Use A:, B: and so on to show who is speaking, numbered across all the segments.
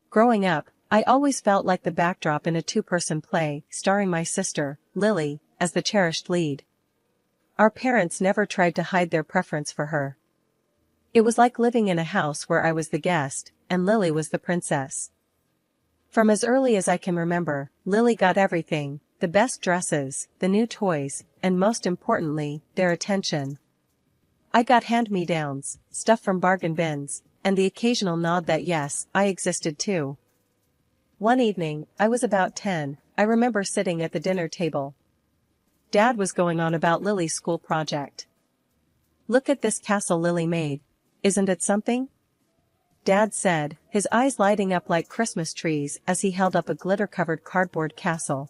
A: Growing up, I always felt like the backdrop in a two-person play, starring my sister, Lily, as the cherished lead. Our parents never tried to hide their preference for her. It was like living in a house where I was the guest, and Lily was the princess. From as early as I can remember, Lily got everything, the best dresses, the new toys, and most importantly, their attention. I got hand-me-downs, stuff from bargain bins, and the occasional nod that yes, I existed too. One evening, I was about 10, I remember sitting at the dinner table. Dad was going on about Lily's school project. "Look at this castle Lily made. Isn't it something?" Dad said, his eyes lighting up like Christmas trees as he held up a glitter-covered cardboard castle.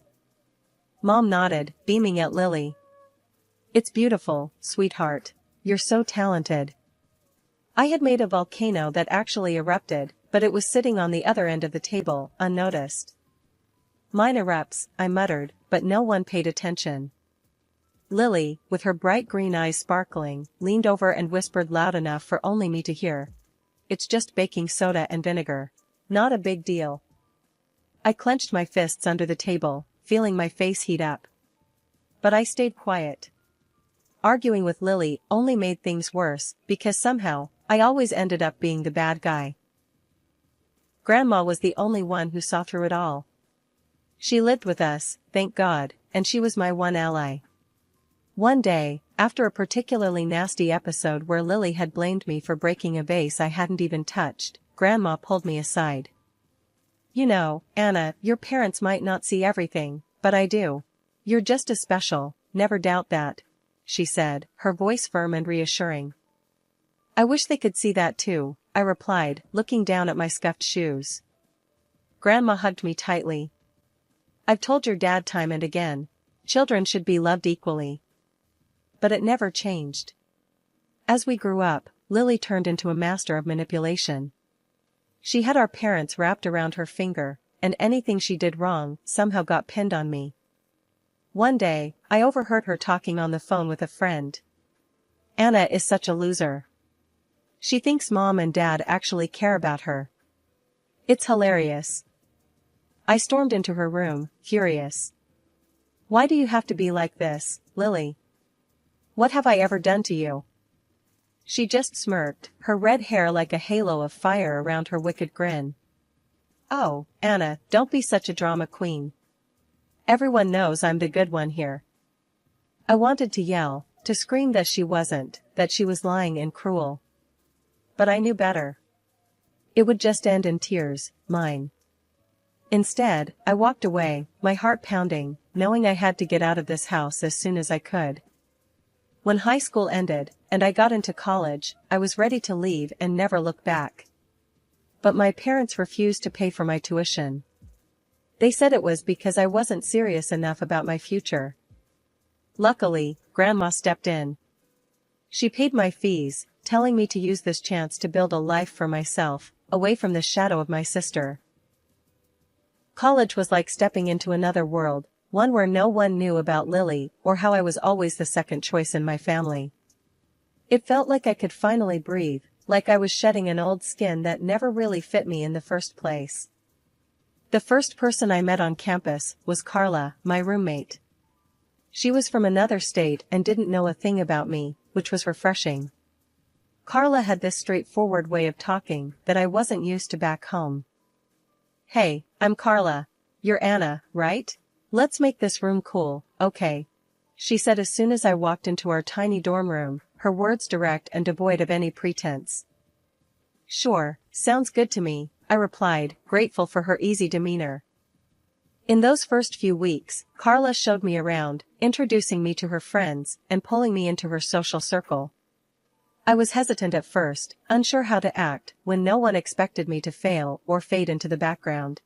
A: Mom nodded, beaming at Lily. "It's beautiful, sweetheart. You're so talented." I had made a volcano that actually erupted, but it was sitting on the other end of the table, unnoticed. "Mine erupts," I muttered, but no one paid attention. Lily, with her bright green eyes sparkling, leaned over and whispered loud enough for only me to hear. "It's just baking soda and vinegar. Not a big deal." I clenched my fists under the table, feeling my face heat up. But I stayed quiet. Arguing with Lily only made things worse, because somehow, I always ended up being the bad guy. Grandma was the only one who saw through it all. She lived with us, thank God, and she was my one ally. One day, after a particularly nasty episode where Lily had blamed me for breaking a vase I hadn't even touched, Grandma pulled me aside. "You know, Anna, your parents might not see everything, but I do. You're just as special, never doubt that," she said, her voice firm and reassuring. "I wish they could see that too," I replied, looking down at my scuffed shoes. Grandma hugged me tightly. "I've told your dad time and again, children should be loved equally." But it never changed. As we grew up, Lily turned into a master of manipulation. She had our parents wrapped around her finger, and anything she did wrong somehow got pinned on me. One day, I overheard her talking on the phone with a friend. "Anna is such a loser. She thinks Mom and Dad actually care about her. It's hilarious." I stormed into her room, furious. "Why do you have to be like this, Lily? What have I ever done to you?" She just smirked, her red hair like a halo of fire around her wicked grin. "Oh, Anna, don't be such a drama queen. Everyone knows I'm the good one here." I wanted to yell, to scream that she wasn't, that she was lying and cruel. But I knew better. It would just end in tears, mine. Instead, I walked away, my heart pounding, knowing I had to get out of this house as soon as I could. When high school ended, and I got into college, I was ready to leave and never look back. But my parents refused to pay for my tuition. They said it was because I wasn't serious enough about my future. Luckily, Grandma stepped in. She paid my fees, telling me to use this chance to build a life for myself, away from the shadow of my sister. College was like stepping into another world, one where no one knew about Lily or how I was always the second choice in my family. It felt like I could finally breathe, like I was shedding an old skin that never really fit me in the first place. The first person I met on campus was Carla, my roommate. She was from another state and didn't know a thing about me, which was refreshing. Carla had this straightforward way of talking that I wasn't used to back home. "Hey, I'm Carla. You're Anna, right? Let's make this room cool, okay?" she said as soon as I walked into our tiny dorm room, her words direct and devoid of any pretense. "Sure, sounds good to me," I replied, grateful for her easy demeanor. In those first few weeks, Carla showed me around, introducing me to her friends and pulling me into her social circle. I was hesitant at first, unsure how to act when no one expected me to fail or fade into the background.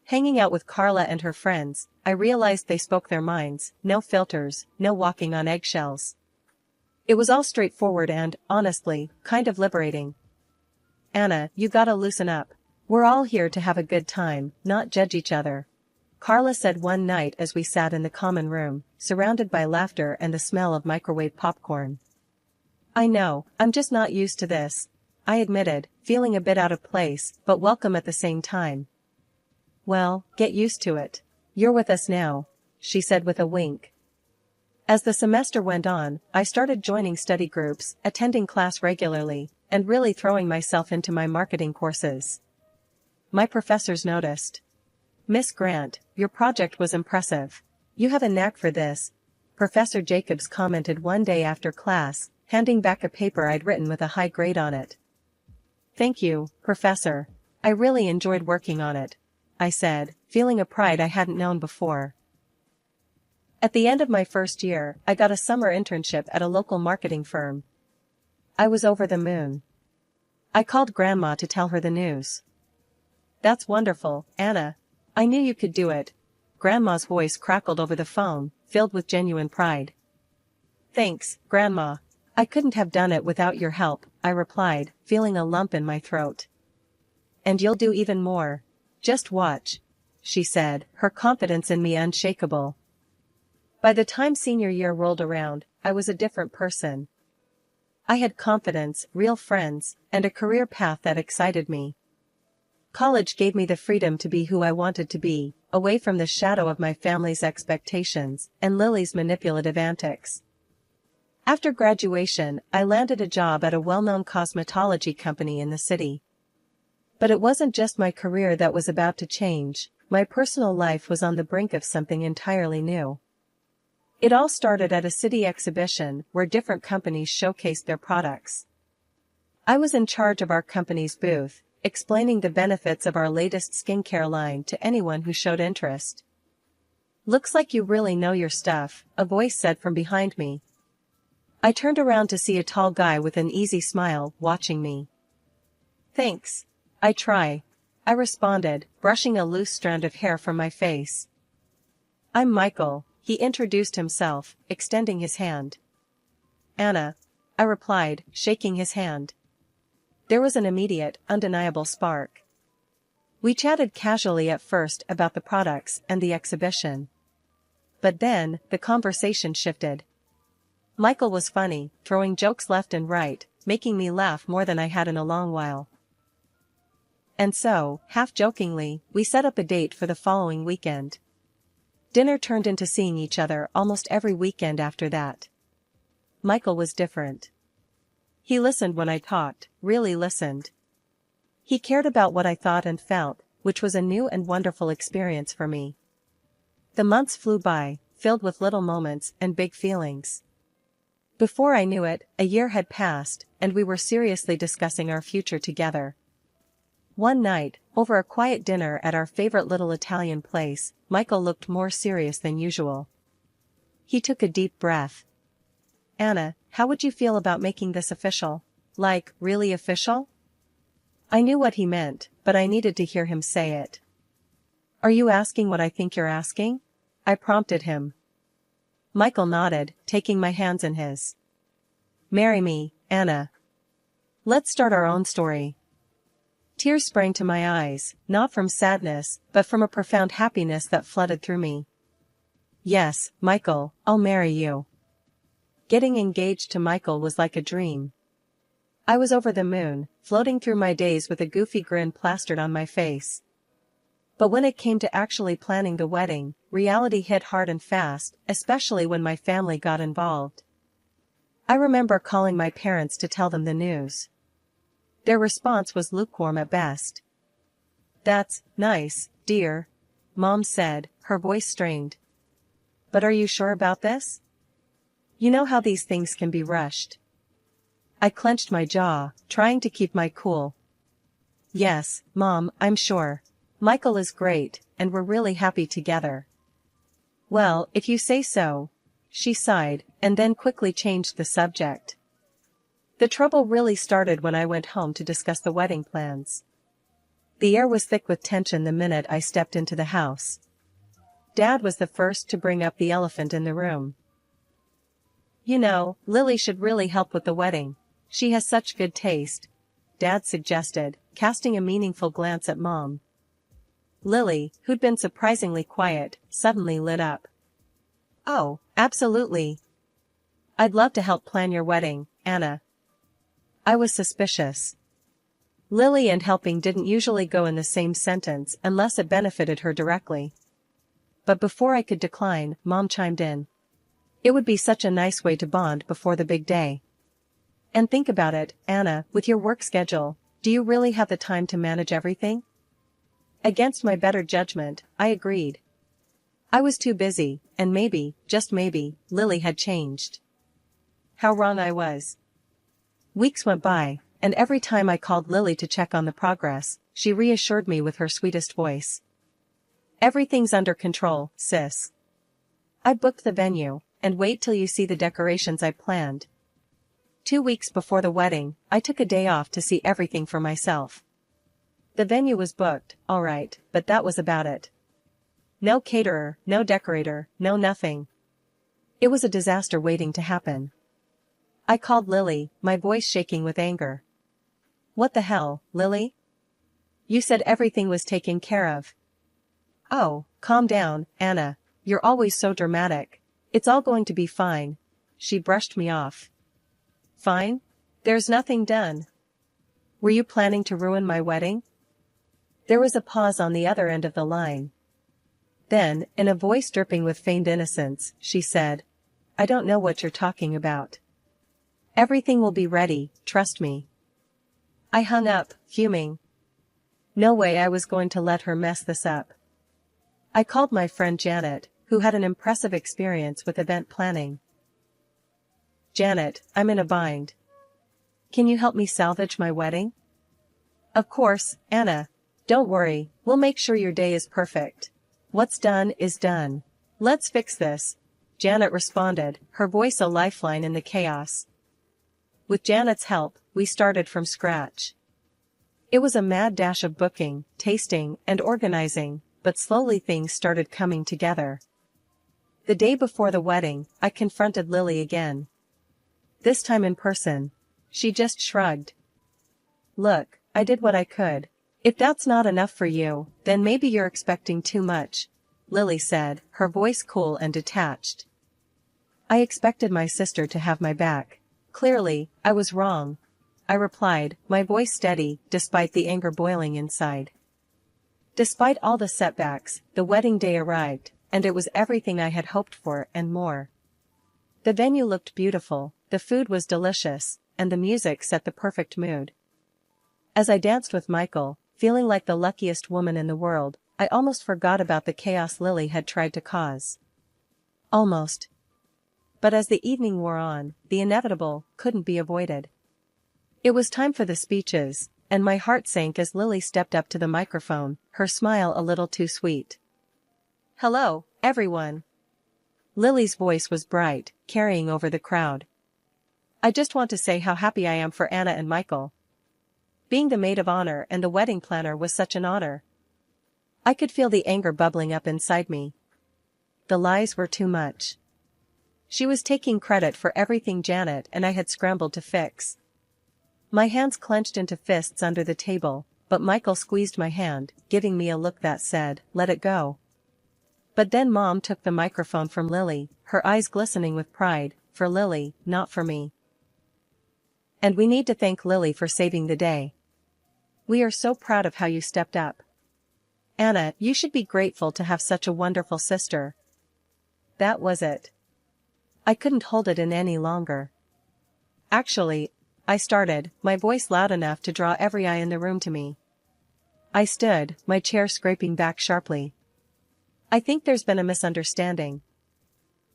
A: Hanging out with Carla and her friends, I realized they spoke their minds, no filters, no walking on eggshells. It was all straightforward and, honestly, kind of liberating. "Anna, you gotta loosen up. We're all here to have a good time, not judge each other," Carla said one night as we sat in the common room, surrounded by laughter and the smell of microwave popcorn. "I know, I'm just not used to this," I admitted, feeling a bit out of place, but welcome at the same time. Well, get used to it. You're with us now, she said with a wink. As the semester went on, I started joining study groups, attending class regularly, and really throwing myself into my marketing courses. My professors noticed. Miss Grant, your project was impressive. You have a knack for this, Professor Jacobs commented one day after class, handing back a paper I'd written with a high grade on it. Thank you, Professor. I really enjoyed working on it, I said, feeling a pride I hadn't known before. At the end of my first year, I got a summer internship at a local marketing firm. I was over the moon. I called Grandma to tell her the news. That's wonderful, Anna. I knew you could do it. Grandma's voice crackled over the phone, filled with genuine pride. Thanks, Grandma. I couldn't have done it without your help, I replied, feeling a lump in my throat. And you'll do even more. Just watch, she said, her confidence in me unshakable. By the time senior year rolled around, I was a different person. I had confidence, real friends, and a career path that excited me. College gave me the freedom to be who I wanted to be, away from the shadow of my family's expectations and Lily's manipulative antics. After graduation, I landed a job at a well-known cosmetology company in the city. But it wasn't just my career that was about to change, my personal life was on the brink of something entirely new. It all started at a city exhibition where different companies showcased their products. I was in charge of our company's booth, explaining the benefits of our latest skincare line to anyone who showed interest. Looks like you really know your stuff, a voice said from behind me. I turned around to see a tall guy with an easy smile watching me. Thanks. I try, I responded, brushing a loose strand of hair from my face. I'm Michael, he introduced himself, extending his hand. Anna, I replied, shaking his hand. There was an immediate, undeniable spark. We chatted casually at first about the products and the exhibition. But then, the conversation shifted. Michael was funny, throwing jokes left and right, making me laugh more than I had in a long while. And so, half-jokingly, we set up a date for the following weekend. Dinner turned into seeing each other almost every weekend after that. Michael was different. He listened when I talked, really listened. He cared about what I thought and felt, which was a new and wonderful experience for me. The months flew by, filled with little moments and big feelings. Before I knew it, a year had passed, and we were seriously discussing our future together. One night, over a quiet dinner at our favorite little Italian place, Michael looked more serious than usual. He took a deep breath. Anna, how would you feel about making this official? Like, really official? I knew what he meant, but I needed to hear him say it. Are you asking what I think you're asking? I prompted him. Michael nodded, taking my hands in his. Marry me, Anna. Let's start our own story. Tears sprang to my eyes, not from sadness, but from a profound happiness that flooded through me. Yes, Michael, I'll marry you. Getting engaged to Michael was like a dream. I was over the moon, floating through my days with a goofy grin plastered on my face. But when it came to actually planning the wedding, reality hit hard and fast, especially when my family got involved. I remember calling my parents to tell them the news. Their response was lukewarm at best. That's nice, dear, Mom said, her voice strained. But are you sure about this? You know how these things can be rushed. I clenched my jaw, trying to keep my cool. Yes, Mom, I'm sure. Michael is great, and we're really happy together. Well, if you say so, she sighed, and then quickly changed the subject. The trouble really started when I went home to discuss the wedding plans. The air was thick with tension the minute I stepped into the house. Dad was the first to bring up the elephant in the room. You know, Lily should really help with the wedding. She has such good taste, Dad suggested, casting a meaningful glance at Mom. Lily, who'd been surprisingly quiet, suddenly lit up. Oh, absolutely. I'd love to help plan your wedding, Anna. I was suspicious. Lily and helping didn't usually go in the same sentence unless it benefited her directly. But before I could decline, Mom chimed in. It would be such a nice way to bond before the big day. And think about it, Anna, with your work schedule, do you really have the time to manage everything? Against my better judgment, I agreed. I was too busy, and maybe, just maybe, Lily had changed. How wrong I was. Weeks went by, and every time I called Lily to check on the progress, she reassured me with her sweetest voice. Everything's under control, sis. I booked the venue, and wait till you see the decorations I planned. 2 weeks before the wedding, I took a day off to see everything for myself. The venue was booked, all right, but that was about it. No caterer, no decorator, no nothing. It was a disaster waiting to happen. I called Lily, my voice shaking with anger. What the hell, Lily? You said everything was taken care of. Oh, calm down, Anna, you're always so dramatic. It's all going to be fine. She brushed me off. Fine? There's nothing done. Were you planning to ruin my wedding? There was a pause on the other end of the line. Then, in a voice dripping with feigned innocence, she said, I don't know what you're talking about. Everything will be ready, trust me. I hung up, fuming. No way I was going to let her mess this up. I called my friend Janet, who had an impressive experience with event planning. Janet, I'm in a bind. Can you help me salvage my wedding? Of course, Anna. Don't worry, we'll make sure your day is perfect. What's done is done. Let's fix this, Janet responded, her voice a lifeline in the chaos. With Janet's help, we started from scratch. It was a mad dash of booking, tasting, and organizing, but slowly things started coming together. The day before the wedding, I confronted Lily again. This time in person. She just shrugged. Look, I did what I could. If that's not enough for you, then maybe you're expecting too much, Lily said, her voice cool and detached. I expected my sister to have my back. Clearly, I was wrong, I replied, my voice steady, despite the anger boiling inside. Despite all the setbacks, the wedding day arrived, and it was everything I had hoped for and more. The venue looked beautiful, the food was delicious, and the music set the perfect mood. As I danced with Michael, feeling like the luckiest woman in the world, I almost forgot about the chaos Lily had tried to cause. Almost. But as the evening wore on, the inevitable couldn't be avoided. It was time for the speeches, and my heart sank as Lily stepped up to the microphone, her smile a little too sweet. Hello, everyone. Lily's voice was bright, carrying over the crowd. I just want to say how happy I am for Anna and Michael. Being the maid of honor and the wedding planner was such an honor. I could feel the anger bubbling up inside me. The lies were too much. She was taking credit for everything Janet and I had scrambled to fix. My hands clenched into fists under the table, but Michael squeezed my hand, giving me a look that said, let it go. But then Mom took the microphone from Lily, her eyes glistening with pride, for Lily, not for me. And we need to thank Lily for saving the day. We are so proud of how you stepped up. Anna, you should be grateful to have such a wonderful sister. That was it. I couldn't hold it in any longer. Actually, I started, my voice loud enough to draw every eye in the room to me. I stood, my chair scraping back sharply. I think there's been a misunderstanding.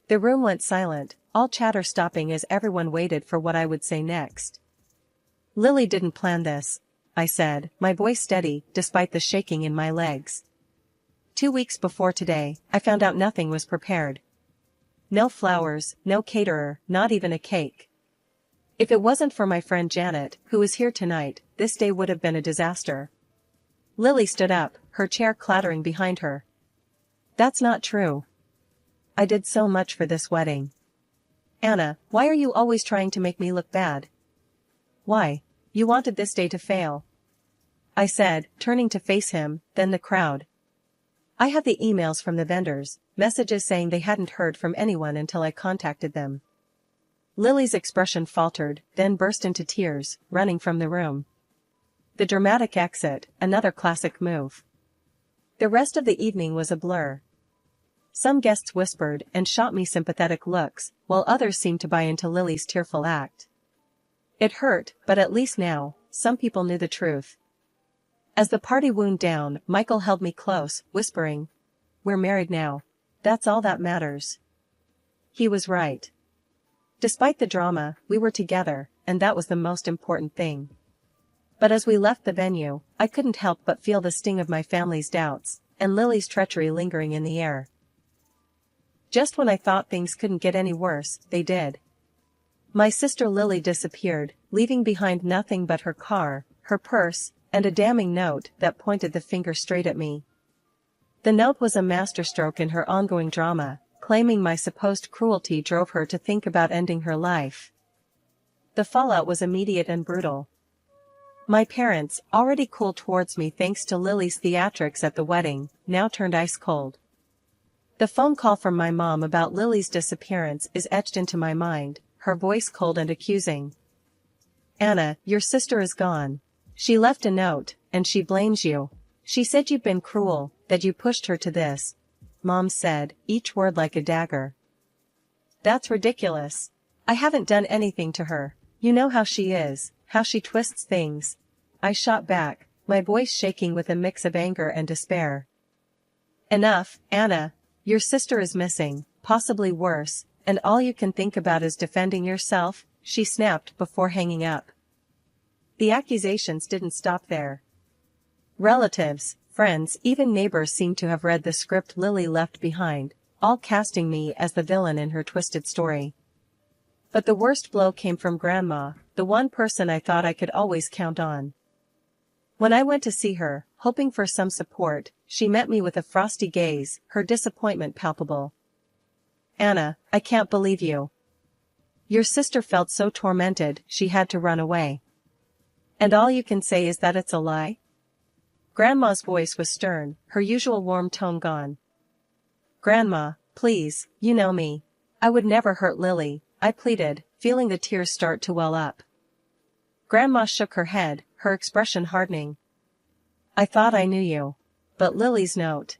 A: The room went silent, all chatter stopping as everyone waited for what I would say next. Lily didn't plan this, I said, my voice steady, despite the shaking in my legs. 2 weeks before today, I found out nothing was prepared. No flowers, no caterer, not even a cake. If it wasn't for my friend Janet, who is here tonight, this day would have been a disaster. Lily stood up, her chair clattering behind her. That's not true. I did so much for this wedding. Anna, why are you always trying to make me look bad? Why? You wanted this day to fail. I said, turning to face him, then the crowd. I have the emails from the vendors, messages saying they hadn't heard from anyone until I contacted them. Lily's expression faltered, then burst into tears, running from the room. the dramatic exit, another classic move. The rest of the evening was a blur. Some guests whispered and shot me sympathetic looks, while others seemed to buy into Lily's tearful act. It hurt, but at least now, some people knew the truth. As the party wound down, Michael held me close, whispering, "We're married now. That's all that matters." He was right. Despite the drama, we were together, and that was the most important thing. But as we left the venue, I couldn't help but feel the sting of my family's doubts, and Lily's treachery lingering in the air. Just when I thought things couldn't get any worse, they did. My sister Lily disappeared, leaving behind nothing but her car, her purse, and a damning note that pointed the finger straight at me. The note was a masterstroke in her ongoing drama, claiming my supposed cruelty drove her to think about ending her life. The fallout was immediate and brutal. My parents, already cool towards me thanks to Lily's theatrics at the wedding, now turned ice cold. The phone call from my mom about Lily's disappearance is etched into my mind, her voice cold and accusing. "Anna, your sister is gone. She left a note, and she blames you. She said you've been cruel, that you pushed her to this," Mom said, each word like a dagger. "That's ridiculous. I haven't done anything to her. You know how she is, how she twists things," I shot back, my voice shaking with a mix of anger and despair. "Enough, Anna. Your sister is missing, possibly worse, and all you can think about is defending yourself," she snapped before hanging up. The accusations didn't stop there. Relatives, friends, even neighbors seemed to have read the script Lily left behind, all casting me as the villain in her twisted story. But the worst blow came from Grandma, the one person I thought I could always count on. When I went to see her, hoping for some support, she met me with a frosty gaze, her disappointment palpable. "Anna, I can't believe you. Your sister felt so tormented, she had to run away. And all you can say is that it's a lie?" Grandma's voice was stern, her usual warm tone gone. "Grandma, please, you know me. I would never hurt Lily," I pleaded, feeling the tears start to well up. Grandma shook her head, her expression hardening. "I thought I knew you. But Lily's note.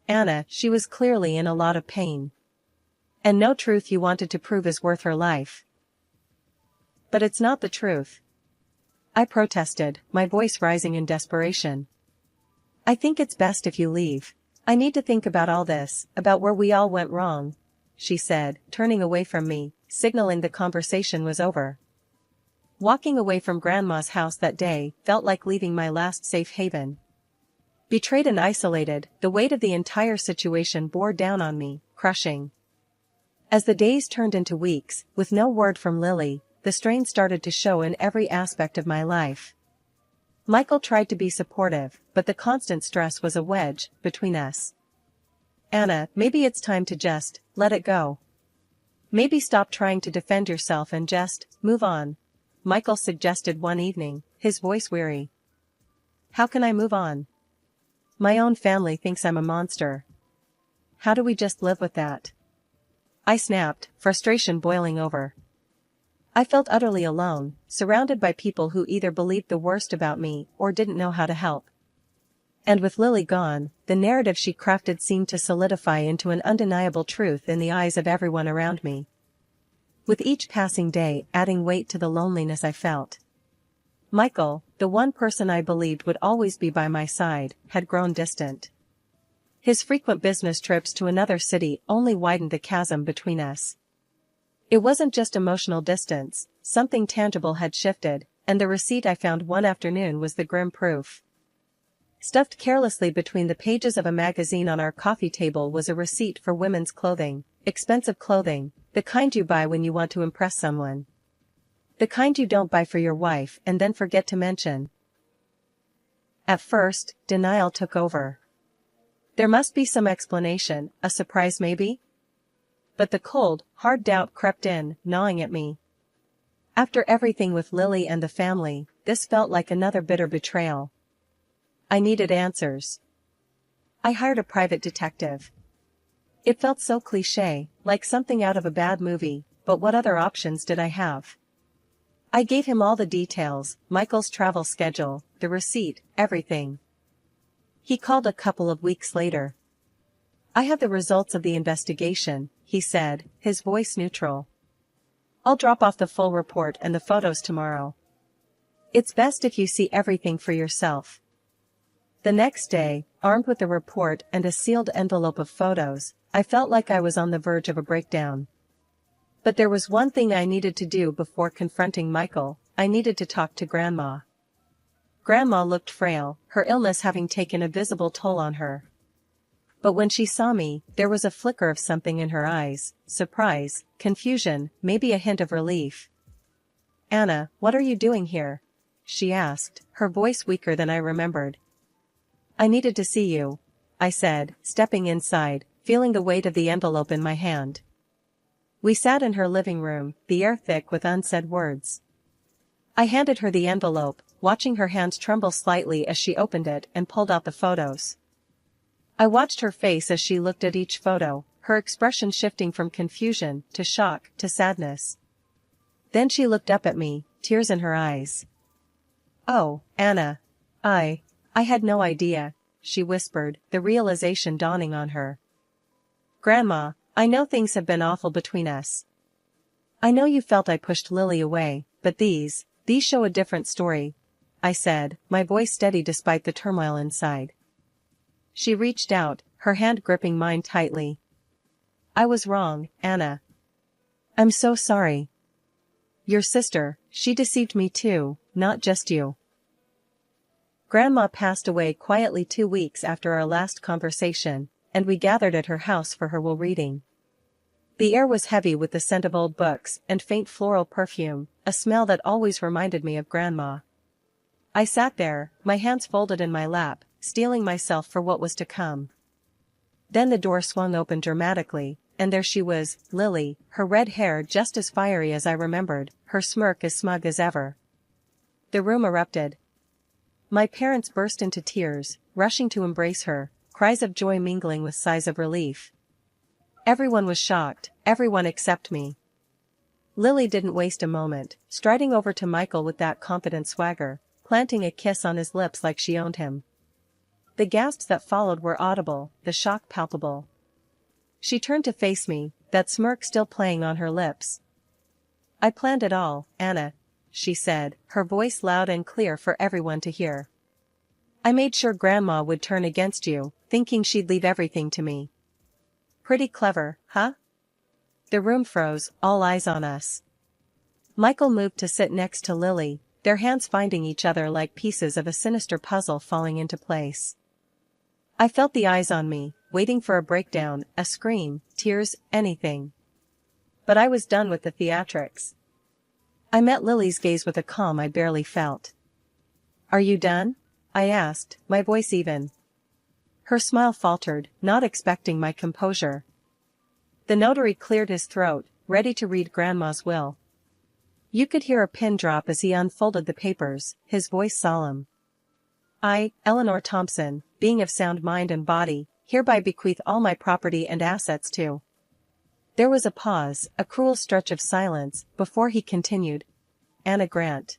A: Anna, she was clearly in a lot of pain. And no truth you wanted to prove is worth her life." "But it's not the truth," I protested, my voice rising in desperation. "I think it's best if you leave. I need to think about all this, about where we all went wrong," she said, turning away from me, signaling the conversation was over. Walking away from Grandma's house that day felt like leaving my last safe haven. Betrayed and isolated, the weight of the entire situation bore down on me, crushing. As the days turned into weeks, with no word from Lily, the strain started to show in every aspect of my life. Michael tried to be supportive, but the constant stress was a wedge between us. "Anna, maybe it's time to just let it go. Maybe stop trying to defend yourself and just move on," Michael suggested one evening, his voice weary. "How can I move on? My own family thinks I'm a monster. How do we just live with that?" I snapped, frustration boiling over. I felt utterly alone, surrounded by people who either believed the worst about me or didn't know how to help. And with Lily gone, the narrative she crafted seemed to solidify into an undeniable truth in the eyes of everyone around me. With each passing day adding weight to the loneliness I felt. Michael, the one person I believed would always be by my side, had grown distant. His frequent business trips to another city only widened the chasm between us. It wasn't just emotional distance, something tangible had shifted, and the receipt I found one afternoon was the grim proof. Stuffed carelessly between the pages of a magazine on our coffee table was a receipt for women's clothing, expensive clothing, the kind you buy when you want to impress someone. The kind you don't buy for your wife and then forget to mention. At first, denial took over. There must be some explanation, a surprise maybe? But the cold, hard doubt crept in, gnawing at me. After everything with Lily and the family, this felt like another bitter betrayal. I needed answers. I hired a private detective. It felt so cliché, like something out of a bad movie, but what other options did I have? I gave him all the details, Michael's travel schedule, the receipt, everything. He called a couple of weeks later. I have the results of the investigation, he said, his voice neutral. I'll drop off the full report and the photos tomorrow. It's best if you see everything for yourself. The next day, armed with the report and a sealed envelope of photos, I felt like I was on the verge of a breakdown. But there was one thing I needed to do before confronting Michael. I needed to talk to Grandma. Grandma looked frail, her illness having taken a visible toll on her. But when she saw me, there was a flicker of something in her eyes, surprise, confusion, maybe a hint of relief. "Anna, what are you doing here?" she asked, her voice weaker than I remembered. "I needed to see you," I said, stepping inside, feeling the weight of the envelope in my hand. We sat in her living room, the air thick with unsaid words. I handed her the envelope, watching her hand tremble slightly as she opened it and pulled out the photos. I watched her face as she looked at each photo, her expression shifting from confusion, to shock, to sadness. Then she looked up at me, tears in her eyes. "Oh, Anna. I had no idea," she whispered, the realization dawning on her. "Grandma, I know things have been awful between us. I know you felt I pushed Lily away, but these show a different story," I said, my voice steady despite the turmoil inside. She reached out, her hand gripping mine tightly. "I was wrong, Anna. I'm so sorry. Your sister, she deceived me too, not just you." Grandma passed away quietly 2 weeks after our last conversation, and we gathered at her house for her will reading. The air was heavy with the scent of old books and faint floral perfume, a smell that always reminded me of Grandma. I sat there, my hands folded in my lap, steeling myself for what was to come. Then the door swung open dramatically, and there she was, Lily, her red hair just as fiery as I remembered, her smirk as smug as ever. The room erupted. My parents burst into tears, rushing to embrace her, cries of joy mingling with sighs of relief. Everyone was shocked, everyone except me. Lily didn't waste a moment, striding over to Michael with that confident swagger, planting a kiss on his lips like she owned him. The gasps that followed were audible, the shock palpable. She turned to face me, that smirk still playing on her lips. "I planned it all, Anna," she said, her voice loud and clear for everyone to hear. "I made sure Grandma would turn against you, thinking she'd leave everything to me. Pretty clever, huh?" The room froze, all eyes on us. Michael moved to sit next to Lily, their hands finding each other like pieces of a sinister puzzle falling into place. I felt the eyes on me, waiting for a breakdown, a scream, tears, anything. But I was done with the theatrics. I met Lily's gaze with a calm I barely felt. "Are you done?" I asked, my voice even. Her smile faltered, not expecting my composure. The notary cleared his throat, ready to read Grandma's will. You could hear a pin drop as he unfolded the papers, his voice solemn. "I, Eleanor Thompson, being of sound mind and body, hereby bequeath all my property and assets to..." There was a pause, a cruel stretch of silence, before he continued. "Anna Grant."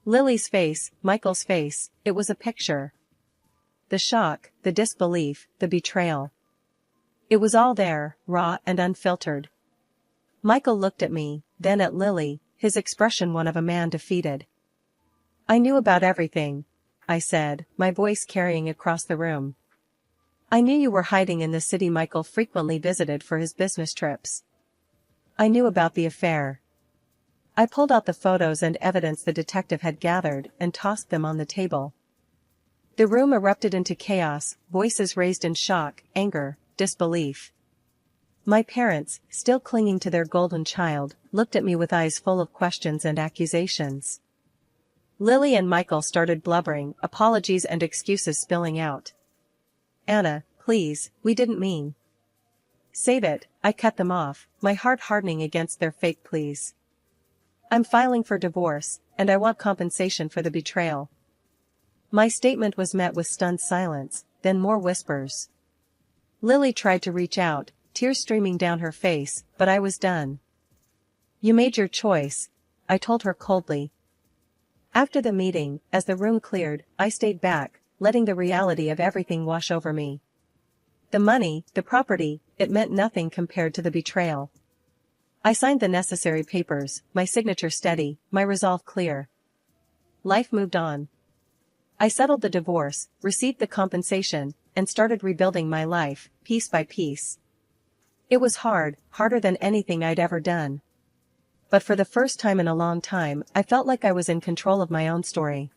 A: Lily's face, Michael's face, it was a picture. The shock, the disbelief, the betrayal. It was all there, raw and unfiltered. Michael looked at me, then at Lily, his expression one of a man defeated. "I knew about everything," I said, my voice carrying across the room. "I knew you were hiding in the city Michael frequently visited for his business trips. I knew about the affair." I pulled out the photos and evidence the detective had gathered and tossed them on the table. The room erupted into chaos, voices raised in shock, anger, disbelief. My parents, still clinging to their golden child, looked at me with eyes full of questions and accusations. Lily and Michael started blubbering, apologies and excuses spilling out. "Anna, please, we didn't mean..." "Save it," I cut them off, my heart hardening against their fake pleas. "I'm filing for divorce, and I want compensation for the betrayal." My statement was met with stunned silence, then more whispers. Lily tried to reach out, tears streaming down her face, but I was done. "You made your choice," I told her coldly. After the meeting, as the room cleared, I stayed back, letting the reality of everything wash over me. The money, the property, it meant nothing compared to the betrayal. I signed the necessary papers, my signature steady, my resolve clear. Life moved on. I settled the divorce, received the compensation, and started rebuilding my life, piece by piece. It was hard, harder than anything I'd ever done. But for the first time in a long time, I felt like I was in control of my own story.